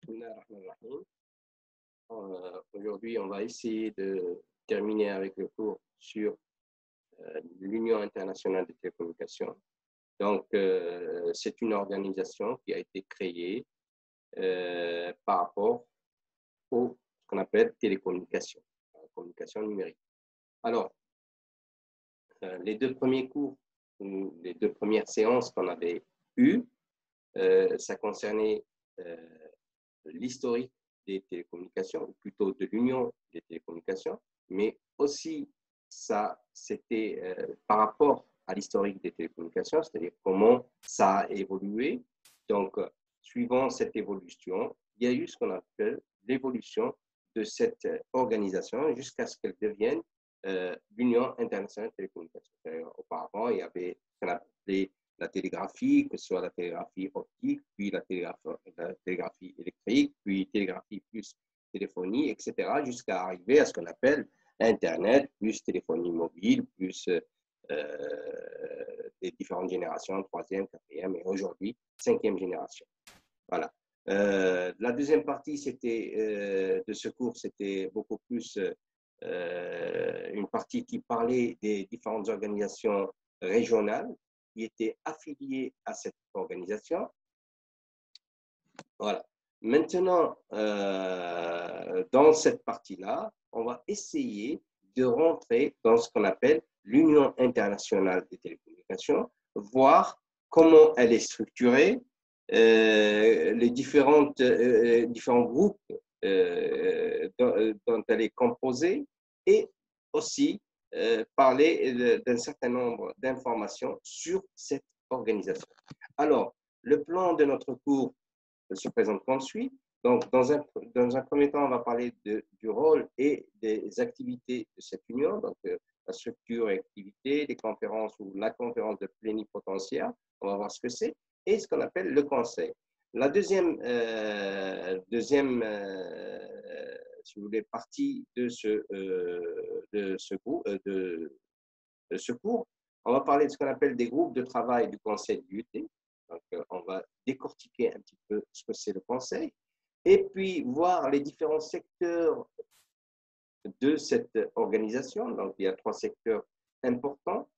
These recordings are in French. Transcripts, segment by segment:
Bismillahirrahmanirrahim. Aujourd'hui, on va essayer de terminer avec le cours sur l'Union internationale des télécommunications. Donc, c'est une organisation qui a été créée par rapport au ce qu'on appelle télécommunications, communication numérique. Alors, les deux premiers cours, les deux premières séances qu'on avait eues, ça concernait l'historique des télécommunications, ou plutôt de l'Union des télécommunications, mais aussi ça, c'était par rapport à l'historique des télécommunications, c'est-à-dire comment ça a évolué. Donc, suivant cette évolution, il y a eu ce qu'on appelle l'évolution de cette organisation jusqu'à ce qu'elle devienne l'Union internationale des télécommunications. Auparavant, il y avait ce qu'on appelait la télégraphie, que ce soit la télégraphie optique, puis la télégraphie électrique, puis télégraphie plus téléphonie, etc., jusqu'à arriver à ce qu'on appelle Internet, plus téléphonie mobile, plus les différentes générations, troisième, quatrième, et aujourd'hui, cinquième génération. Voilà. La deuxième partie de ce cours, c'était beaucoup plus une partie qui parlait des différentes organisations régionales qui étaient affiliés à cette organisation. Voilà. Maintenant, dans cette partie-là, on va essayer de rentrer dans ce qu'on appelle l'Union internationale des télécommunications, voir comment elle est structurée, les différents groupes dont elle est composée, et aussi parler d'un certain nombre d'informations sur cette organisation. Alors, le plan de notre cours se présente comme suit. Donc, dans un premier temps, on va parler du rôle et des activités de cette union, donc la structure et activité, les conférences ou la conférence de plénipotentiaire, on va voir ce que c'est, et ce qu'on appelle le conseil. La deuxième si vous voulez, partie de ce cours, on va parler de ce qu'on appelle des groupes de travail du conseil de l'UT. Donc, on va décortiquer un petit peu ce que c'est le conseil et puis voir les différents secteurs de cette organisation. Donc, il y a trois secteurs importants,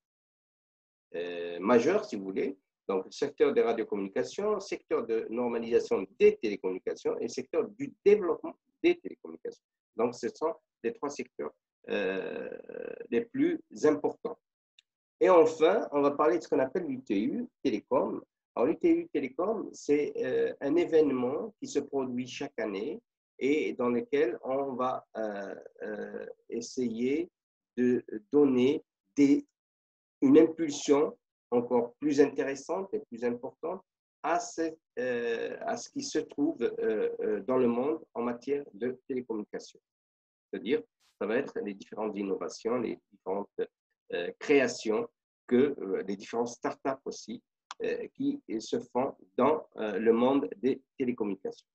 majeurs, si vous voulez. Donc, le secteur des radiocommunications, le secteur de normalisation des télécommunications et le secteur du développement des télécommunications. Donc, ce sont les trois secteurs les plus importants. Et enfin, on va parler de ce qu'on appelle l'UTU Télécom. Alors, l'UTU Télécom, c'est un événement qui se produit chaque année et dans lequel on va essayer de donner une impulsion encore plus intéressante et plus importante à ce qui se trouve dans le monde en matière de télécommunications. C'est-à-dire, ça va être les différentes innovations, les différentes créations, les différentes startups aussi qui se font dans le monde des télécommunications.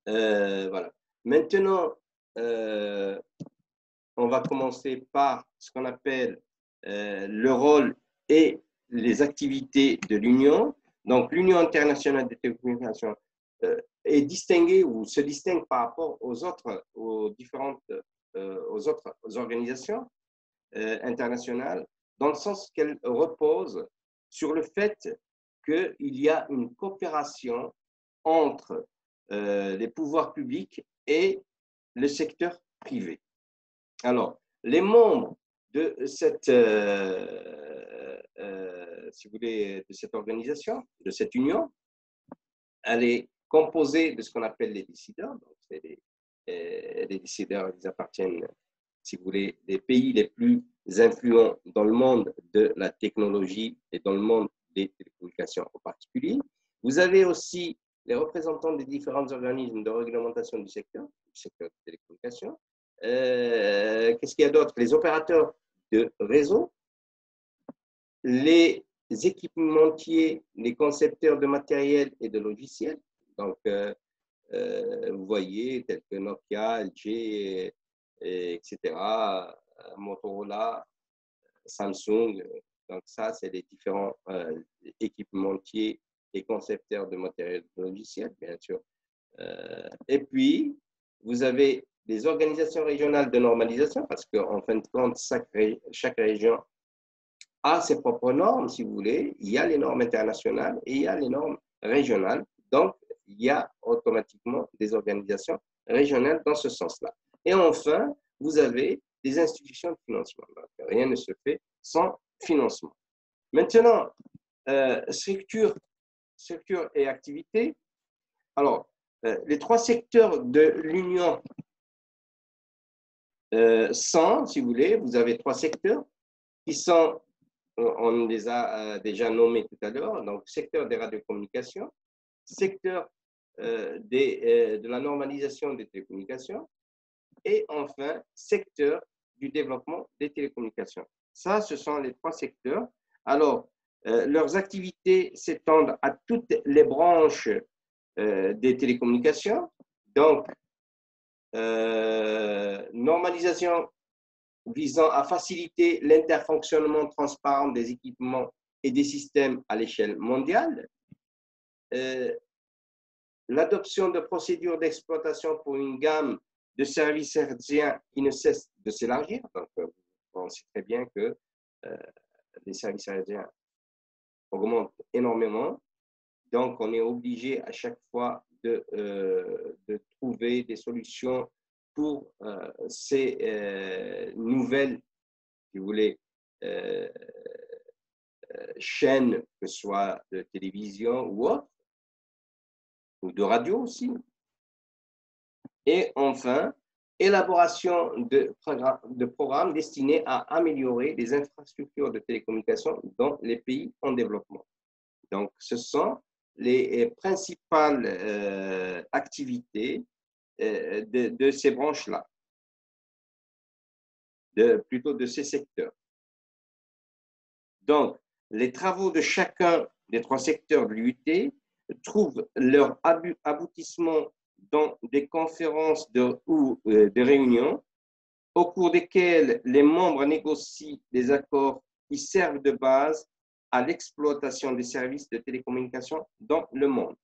Voilà. Maintenant, on va commencer par ce qu'on appelle le rôle et les activités de l'Union. Donc, l'Union internationale des télécommunications est distinguée ou se distingue par rapport aux autres organisations internationales, dans le sens qu'elle repose sur le fait qu'il y a une coopération entre les pouvoirs publics et le secteur privé. Alors, les membres de cette, si vous voulez, de cette organisation, de cette union, elle est composée de ce qu'on appelle les décideurs. Donc, c'est les décideurs, ils appartiennent, si vous voulez, des pays les plus influents dans le monde de la technologie et dans le monde des télécommunications en particulier. Vous avez aussi les représentants des différents organismes de réglementation du secteur des télécommunications. Qu'est-ce qu'il y a d'autre? Les opérateurs de réseau, les équipementiers, les concepteurs de matériel et de logiciels. Donc, vous voyez, tels que Nokia, LG, etc., Motorola, Samsung. Donc, ça, c'est les différents équipementiers et concepteurs de matériel et de logiciels, bien sûr. Et puis, vous avez des organisations régionales de normalisation, parce qu'en fin de compte, chaque région a ses propres normes, si vous voulez. Il y a les normes internationales et il y a les normes régionales. Donc, il y a automatiquement des organisations régionales dans ce sens-là. Et enfin, vous avez des institutions de financement. Donc, rien ne se fait sans financement. Maintenant, structure et activité. Alors, les trois secteurs de l'Union sont, si vous voulez, vous avez trois secteurs qui sont, on les a déjà nommés tout à l'heure, donc secteur des radiocommunications, secteur de la normalisation des télécommunications et enfin, secteur du développement des télécommunications. Ça, ce sont les trois secteurs. Alors, leurs activités s'étendent à toutes les branches des télécommunications. Donc, normalisation visant à faciliter l'interfonctionnement transparent des équipements et des systèmes à l'échelle mondiale. L'adoption de procédures d'exploitation pour une gamme de services hertziens qui ne cesse de s'élargir. Donc, on sait très bien que les services hertziens augmentent énormément. Donc, on est obligé à chaque fois de trouver des solutions pour ces nouvelles, si vous voulez, chaînes, que ce soit de télévision ou autre, ou de radio aussi. Et enfin, élaboration de programmes destinés à améliorer les infrastructures de télécommunications dans les pays en développement. Donc, ce sont les principales activités de ces branches-là, plutôt de ces secteurs. Donc, les travaux de chacun des trois secteurs de l'UIT trouvent leur aboutissement dans des conférences ou des réunions au cours desquelles les membres négocient des accords qui servent de base à l'exploitation des services de télécommunication dans le monde.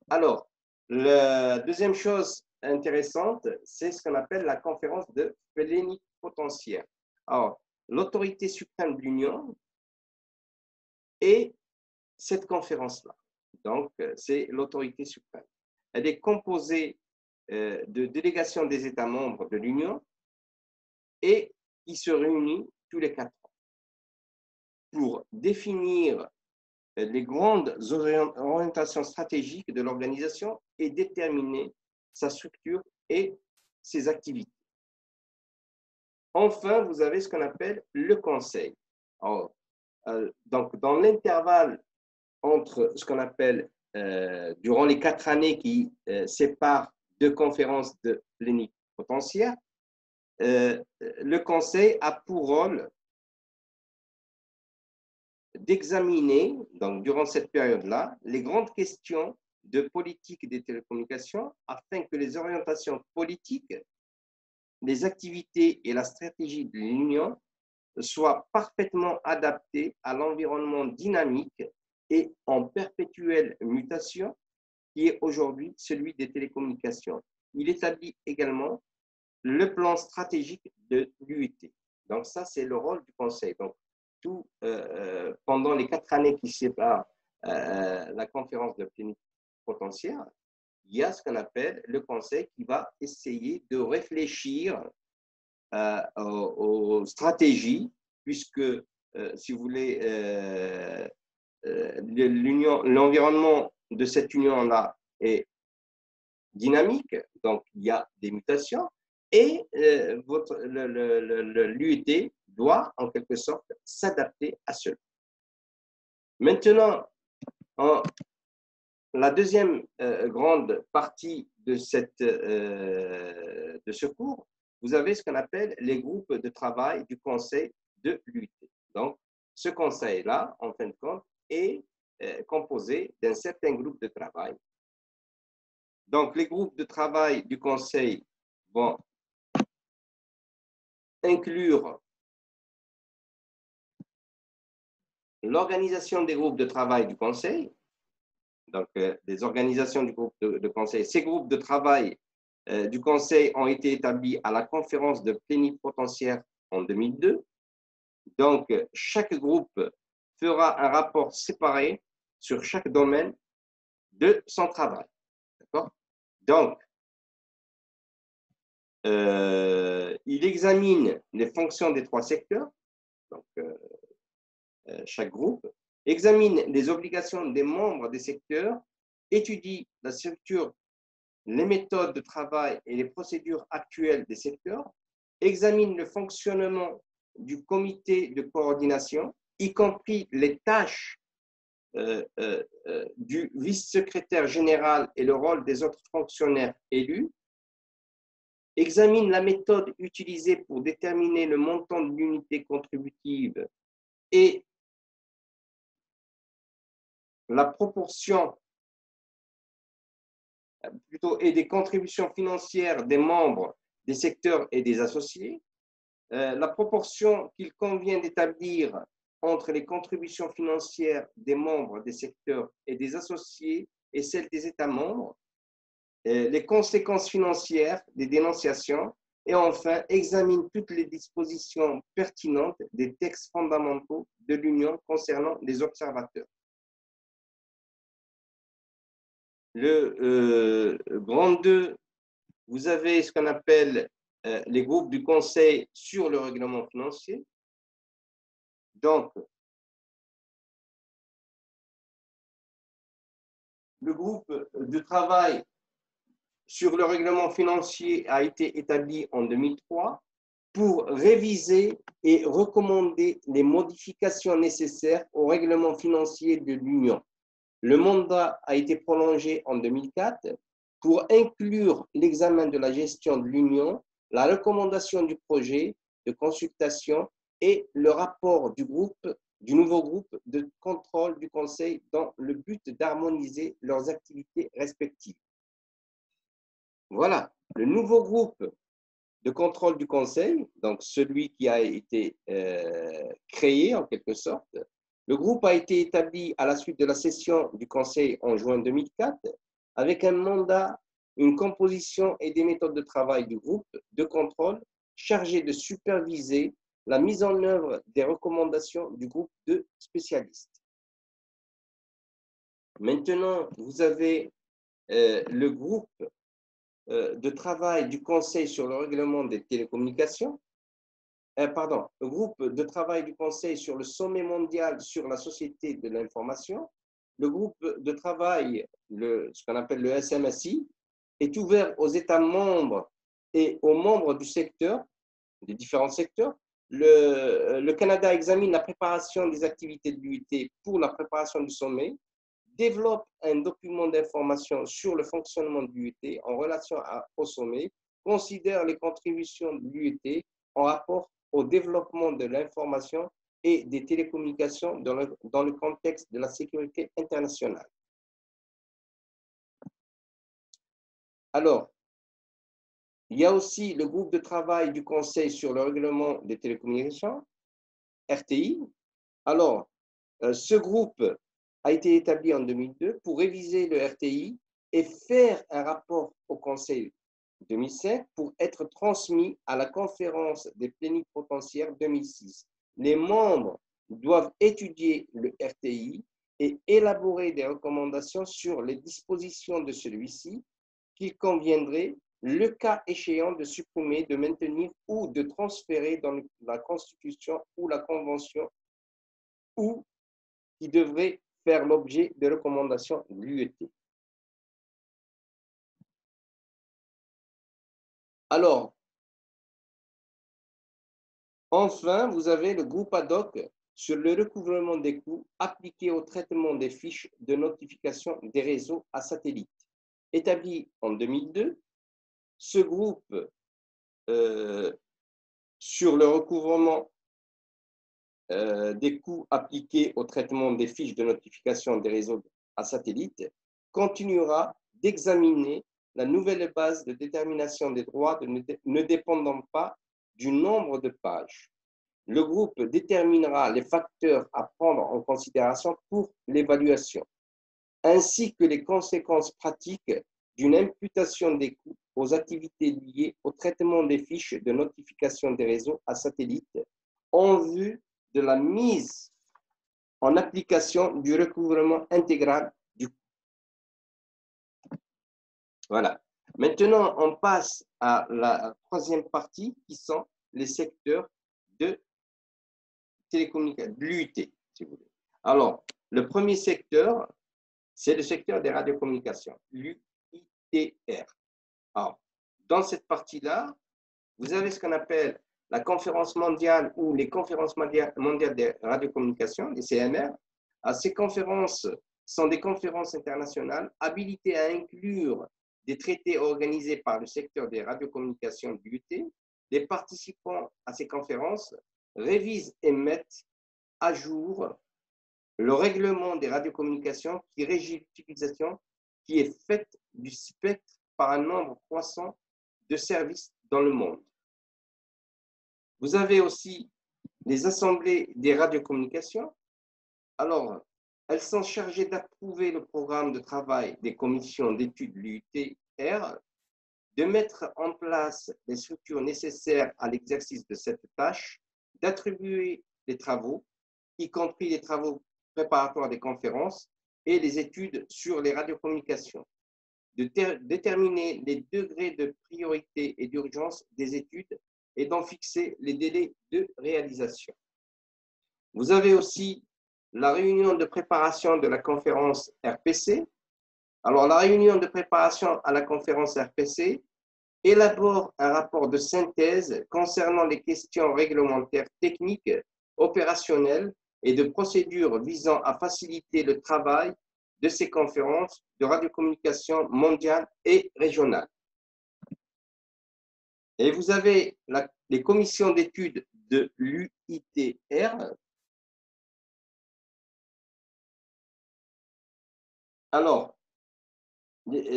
Alors, la deuxième chose intéressante, c'est ce qu'on appelle la conférence de plénipotentiaire. Alors, l'autorité suprême de l'Union est cette conférence-là. Donc, c'est l'autorité suprême. Elle est composée de délégations des États membres de l'Union et qui se réunit tous les 4 ans pour définir les grandes orientations stratégiques de l'organisation et déterminer sa structure et ses activités. Enfin, vous avez ce qu'on appelle le Conseil. Alors, donc, dans l'intervalle entre ce qu'on appelle, durant les 4 années qui séparent 2 conférences de plénipotentiaire, le Conseil a pour rôle d'examiner, donc durant cette période-là, les grandes questions de politique des télécommunications afin que les orientations politiques, les activités et la stratégie de l'Union soient parfaitement adaptées à l'environnement dynamique et en perpétuelle mutation qui est aujourd'hui celui des télécommunications. Il établit également le plan stratégique de l'UIT. Donc ça, c'est le rôle du Conseil. Donc, pendant les 4 années qui séparent la conférence de plénipotentiaire, il y a ce qu'on appelle le Conseil qui va essayer de réfléchir aux stratégies, puisque, si vous voulez, l'environnement de cette union-là est dynamique, donc il y a des mutations, et l'UIT doit, en quelque sorte, s'adapter à cela. Maintenant, la deuxième grande partie de ce cours, vous avez ce qu'on appelle les groupes de travail du Conseil de l'UIT. Donc, ce conseil-là, en fin de compte, est composé d'un certain groupe de travail. Donc, les groupes de travail du Conseil vont inclure l'organisation des groupes de travail du Conseil. donc des organisations du groupe de conseil. Ces groupes de travail du conseil ont été établis à la conférence de plénipotentiaires en 2002. Donc, chaque groupe fera un rapport séparé sur chaque domaine de son travail. D'accord? Donc, il examine les fonctions des 3 secteurs, donc chaque groupe, examine les obligations des membres des secteurs, étudie la structure, les méthodes de travail et les procédures actuelles des secteurs, examine le fonctionnement du comité de coordination, y compris les tâches du vice-secrétaire général et le rôle des autres fonctionnaires élus, examine la méthode utilisée pour déterminer le montant de l'unité contributive et la proportion et des contributions financières des membres des secteurs et des associés, la proportion qu'il convient d'établir entre les contributions financières des membres des secteurs et des associés et celles des États membres, les conséquences financières des dénonciations et enfin examine toutes les dispositions pertinentes des textes fondamentaux de l'Union concernant les observateurs. Le grand 2, vous avez ce qu'on appelle les groupes du Conseil sur le règlement financier. Donc, le groupe de travail sur le règlement financier a été établi en 2003 pour réviser et recommander les modifications nécessaires au règlement financier de l'Union. Le mandat a été prolongé en 2004 pour inclure l'examen de la gestion de l'Union, la recommandation du projet de consultation et le rapport du nouveau groupe de contrôle du Conseil dans le but d'harmoniser leurs activités respectives. Voilà, le nouveau groupe de contrôle du Conseil, donc celui qui a été créé en quelque sorte. Le groupe a été établi à la suite de la session du Conseil en juin 2004 avec un mandat, une composition et des méthodes de travail du groupe de contrôle chargé de superviser la mise en œuvre des recommandations du groupe de spécialistes. Maintenant, vous avez le groupe de travail du Conseil sur le règlement des télécommunications, le groupe de travail du Conseil sur le sommet mondial sur la société de l'information, le groupe de travail, ce qu'on appelle le SMSI, est ouvert aux États membres et aux membres du secteur, des différents secteurs. Le Canada examine la préparation des activités de l'UIT pour la préparation du sommet, développe un document d'information sur le fonctionnement de l'UIT en relation au sommet, considère les contributions de l'UIT en rapport au développement de l'information et des télécommunications dans le contexte de la sécurité internationale. Alors, il y a aussi le groupe de travail du Conseil sur le règlement des télécommunications, RTI. Alors, ce groupe a été établi en 2002 pour réviser le RTI et faire un rapport au Conseil 2005 pour être transmis à la conférence des plénipotentiaires 2006. Les membres doivent étudier le RTI et élaborer des recommandations sur les dispositions de celui-ci qu'il conviendrait, le cas échéant, de supprimer, de maintenir ou de transférer dans la Constitution ou la Convention ou qui devrait faire l'objet de recommandations de l'UET. Alors, enfin, vous avez le groupe ad hoc sur le recouvrement des coûts appliqués au traitement des fiches de notification des réseaux à satellite. Établi en 2002, ce groupe sur le recouvrement des coûts appliqués au traitement des fiches de notification des réseaux à satellite continuera d'examiner la nouvelle base de détermination des droits ne dépendant pas du nombre de pages. Le groupe déterminera les facteurs à prendre en considération pour l'évaluation. ainsi que les conséquences pratiques d'une imputation des coûts aux activités liées au traitement des fiches de notification des réseaux à satellite en vue de la mise en application du recouvrement intégral du coût. Voilà. Maintenant, on passe à la troisième partie qui sont les secteurs de télécommunications, de l'UIT, si vous voulez. Alors, le premier secteur, c'est le secteur des radiocommunications, l'UITR. Alors, dans cette partie-là, vous avez ce qu'on appelle la conférence mondiale ou les conférences mondiales des radiocommunications, les CMR. Alors, ces conférences sont des conférences internationales habilitées à inclure des traités organisés par le secteur des radiocommunications du l'UIT. Les participants à ces conférences révisent et mettent à jour le règlement des radiocommunications qui régit l'utilisation qui est faite du spectre par un nombre croissant de services dans le monde. Vous avez aussi les assemblées des radiocommunications. Alors, elles sont chargées d'approuver le programme de travail des commissions d'études de l'UITR, de mettre en place les structures nécessaires à l'exercice de cette tâche, d'attribuer les travaux, y compris les travaux préparatoires des conférences et les études sur les radiocommunications, de déterminer les degrés de priorité et d'urgence des études et d'en fixer les délais de réalisation. Vous avez aussi la réunion de préparation de la conférence RPC. Alors, la réunion de préparation à la conférence RPC élabore un rapport de synthèse concernant les questions réglementaires techniques, opérationnelles et de procédures visant à faciliter le travail de ces conférences de radiocommunication mondiale et régionale. Et vous avez les commissions d'études de l'UITR. Alors,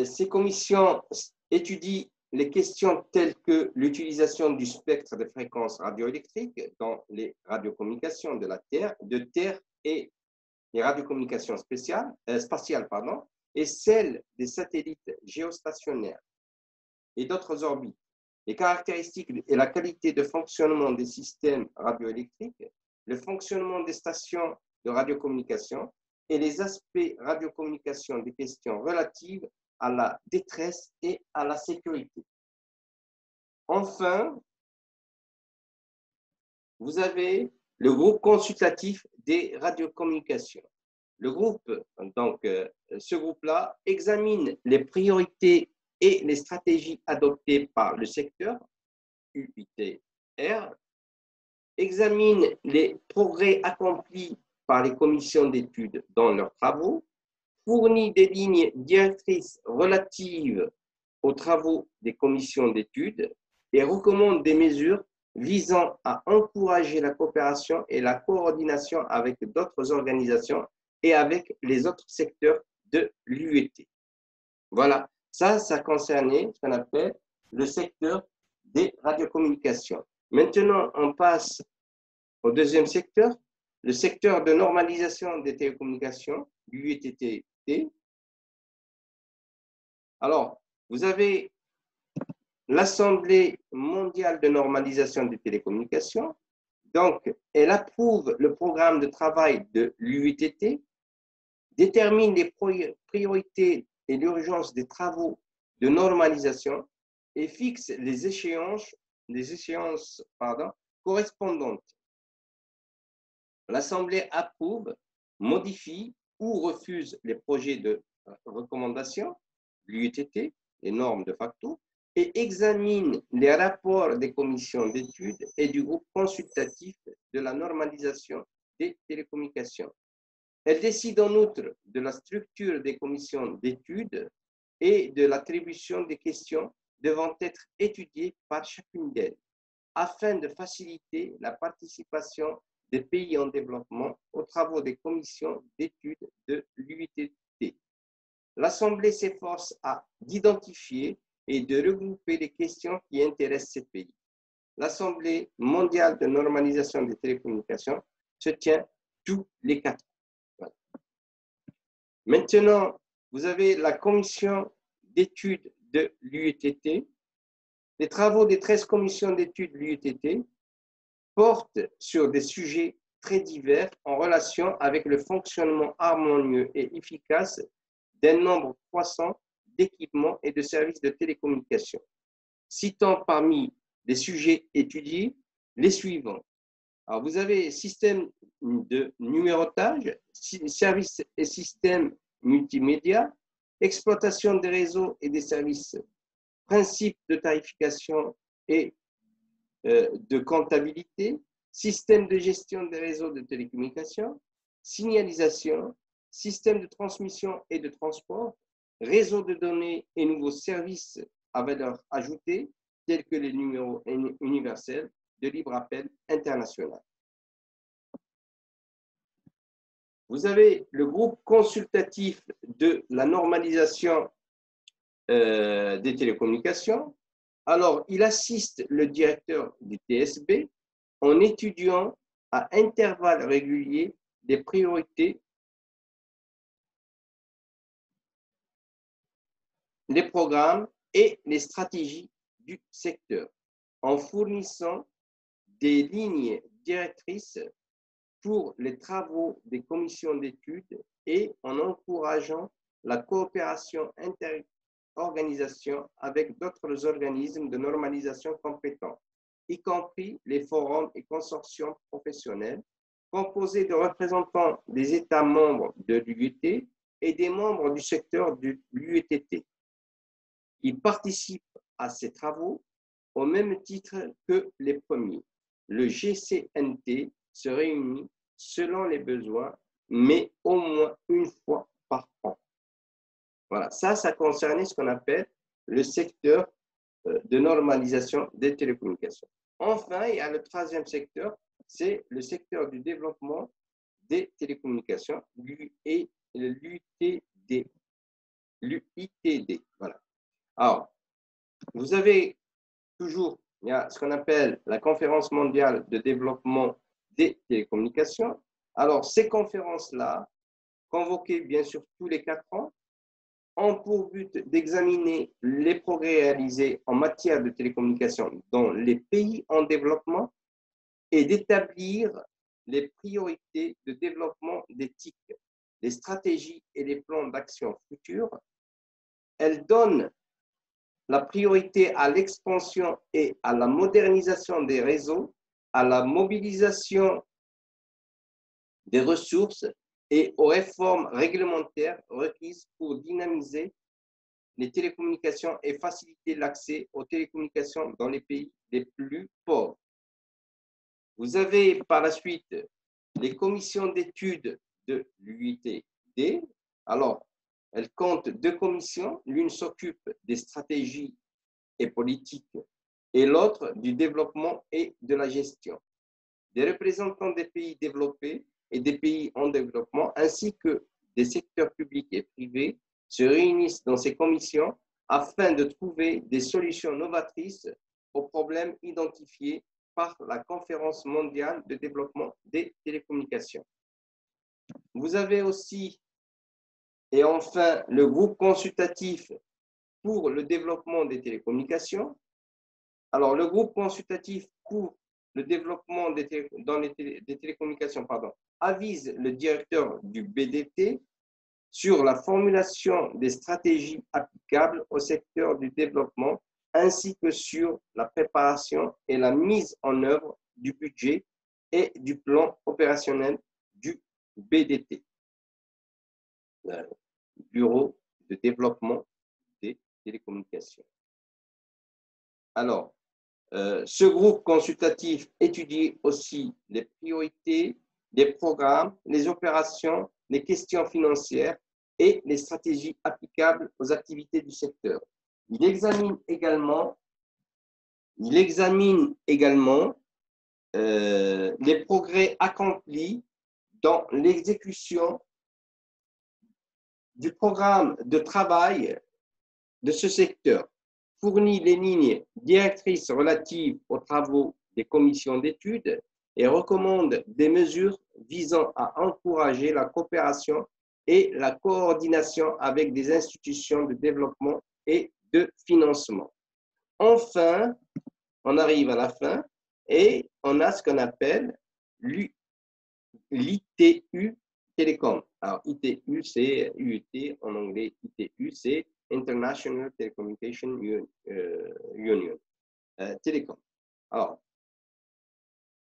ces commissions étudient les questions telles que l'utilisation du spectre de fréquences radioélectriques dans les radiocommunications de terre et les radiocommunications spatiales, et celles des satellites géostationnaires et d'autres orbites, les caractéristiques et la qualité de fonctionnement des systèmes radioélectriques, le fonctionnement des stations de radiocommunication et les aspects radiocommunication des questions relatives à la détresse et à la sécurité. Enfin, vous avez le groupe consultatif des radiocommunications. Le groupe, donc, ce groupe-là examine les priorités et les stratégies adoptées par le secteur UITR, examine les progrès accomplis par les commissions d'études dans leurs travaux, fournit des lignes directrices relatives aux travaux des commissions d'études et recommande des mesures visant à encourager la coopération et la coordination avec d'autres organisations et avec les autres secteurs de l'UIT. Voilà, ça concernait ce qu'on appelle le secteur des radiocommunications. Maintenant, on passe au deuxième secteur, le secteur de normalisation des télécommunications, l'UITT. Alors, vous avez l'Assemblée mondiale de normalisation des télécommunications. Donc, elle approuve le programme de travail de l'UITT, détermine les priorités et l'urgence des travaux de normalisation et fixe les échéances correspondantes. L'Assemblée approuve, modifie ou refuse les projets de recommandation, l'UITT, les normes de facto, et examine les rapports des commissions d'études et du groupe consultatif de la normalisation des télécommunications. Elle décide en outre de la structure des commissions d'études et de l'attribution des questions devant être étudiées par chacune d'elles, afin de faciliter la participation des pays en développement aux travaux des commissions d'études de l'UITT. L'Assemblée s'efforce d'identifier et de regrouper les questions qui intéressent ces pays. L'Assemblée mondiale de normalisation des télécommunications se tient tous les 4 ans. Voilà. Maintenant, vous avez la commission d'études de l'UETT. Les travaux des 13 commissions d'études de l'UETT portent sur des sujets très divers en relation avec le fonctionnement harmonieux et efficace d'un nombre croissant d'équipements et de services de télécommunication, citant parmi les sujets étudiés les suivants. Alors, vous avez système de numérotage, services et systèmes multimédia, exploitation des réseaux et des services, principes de tarification et de comptabilité, système de gestion des réseaux de télécommunications, signalisation, système de transmission et de transport, réseau de données et nouveaux services à valeur ajoutée, tels que les numéros universels de libre appel international. Vous avez le groupe consultatif de la normalisation des télécommunications. Alors, il assiste le directeur du TSB en étudiant à intervalles réguliers des priorités, les programmes et les stratégies du secteur, en fournissant des lignes directrices pour les travaux des commissions d'études et en encourageant la coopération interorganisation avec d'autres organismes de normalisation compétents, y compris les forums et consortiums professionnels, composés de représentants des États membres de l'UET et des membres du secteur de l'UETT. Ils participent à ces travaux au même titre que les premiers. Le GCNT se réunit selon les besoins, mais au moins une fois par an. Voilà, ça concernait ce qu'on appelle le secteur de normalisation des télécommunications. Enfin, il y a le troisième secteur, c'est le secteur du développement des télécommunications, l'UITD. L'UITD, voilà. Alors, vous avez toujours, il y a ce qu'on appelle la conférence mondiale de développement des télécommunications. Alors, ces conférences-là, convoquées bien sûr tous les 4 ans, ont pour but d'examiner les progrès réalisés en matière de télécommunications dans les pays en développement et d'établir les priorités de développement des TIC, les stratégies et les plans d'action futurs. Elles donnent la priorité à l'expansion et à la modernisation des réseaux, à la mobilisation des ressources et aux réformes réglementaires requises pour dynamiser les télécommunications et faciliter l'accès aux télécommunications dans les pays les plus pauvres. Vous avez par la suite les commissions d'études de l'UITD. Alors, elles comptent 2 commissions. L'une s'occupe des stratégies et politiques et l'autre du développement et de la gestion. Des représentants des pays développés et des pays en développement, ainsi que des secteurs publics et privés, se réunissent dans ces commissions afin de trouver des solutions novatrices aux problèmes identifiés par la Conférence mondiale de développement des télécommunications. Vous avez aussi, et enfin, le groupe consultatif pour le développement des télécommunications. Alors, le groupe consultatif pour le développement des télécommunications avise le directeur du BDT sur la formulation des stratégies applicables au secteur du développement ainsi que sur la préparation et la mise en œuvre du budget et du plan opérationnel du BDT, le Bureau de développement des télécommunications. Alors, ce groupe consultatif étudie aussi les priorités, les programmes, les opérations, les questions financières et les stratégies applicables aux activités du secteur. Il examine également les progrès accomplis dans l'exécution du programme de travail de ce secteur, fournit les lignes directrices relatives aux travaux des commissions d'études et recommande des mesures visant à encourager la coopération et la coordination avec des institutions de développement et de financement. Enfin, on arrive à la fin et on a ce qu'on appelle l'ITU Télécom. Alors, ITU, c'est UT en anglais. ITU, c'est International Telecommunication Union. Télécom.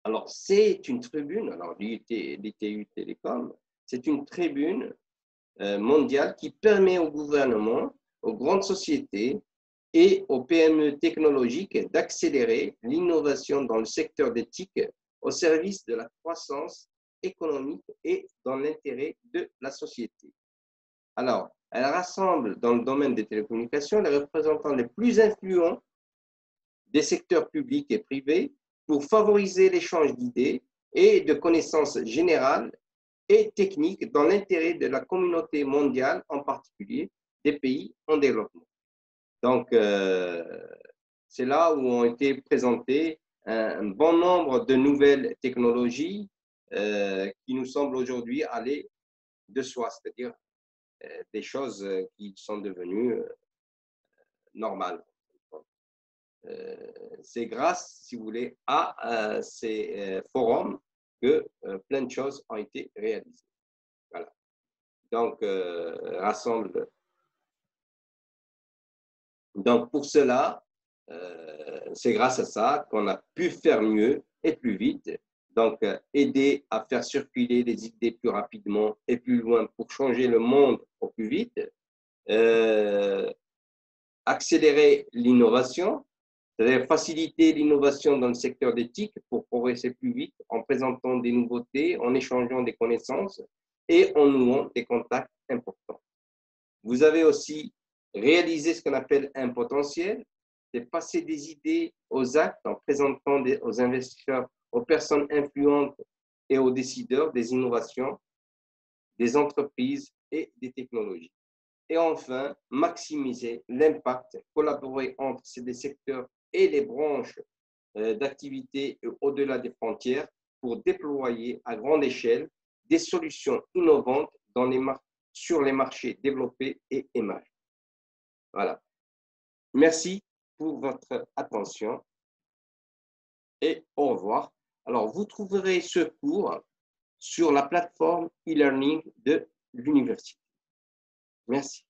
Alors c'est une tribune, alors l'ITU Télécom, c'est une tribune mondiale qui permet au gouvernement, aux grandes sociétés et aux PME technologiques d'accélérer l'innovation dans le secteur des TIC au service de la croissance économique et dans l'intérêt de la société. Alors, elle rassemble dans le domaine des télécommunications les représentants les plus influents des secteurs publics et privés pour favoriser l'échange d'idées et de connaissances générales et techniques dans l'intérêt de la communauté mondiale, en particulier des pays en développement. Donc, c'est là où ont été présentées un bon nombre de nouvelles technologies qui nous semblent aujourd'hui aller de soi, c'est-à-dire des choses qui sont devenues normales. C'est grâce, si vous voulez, à ces forums que plein de choses ont été réalisées. Voilà. Donc, rassemble. Donc, pour cela, c'est grâce à ça qu'on a pu faire mieux et plus vite. Donc, aider à faire circuler les idées plus rapidement et plus loin pour changer le monde au plus vite. Accélérer l'innovation, c'est-à-dire faciliter l'innovation dans le secteur des TIC pour progresser plus vite en présentant des nouveautés, en échangeant des connaissances et en nouant des contacts importants. Vous avez aussi réalisé ce qu'on appelle un potentiel, c'est passer des idées aux actes en présentant aux investisseurs, aux personnes influentes et aux décideurs des innovations, des entreprises et des technologies. Et enfin, maximiser l'impact, collaborer entre ces secteurs et les branches d'activité au-delà des frontières pour déployer à grande échelle des solutions innovantes sur les marchés développés et émergents. Voilà. Merci pour votre attention et au revoir. Alors, vous trouverez ce cours sur la plateforme e-learning de l'université. Merci.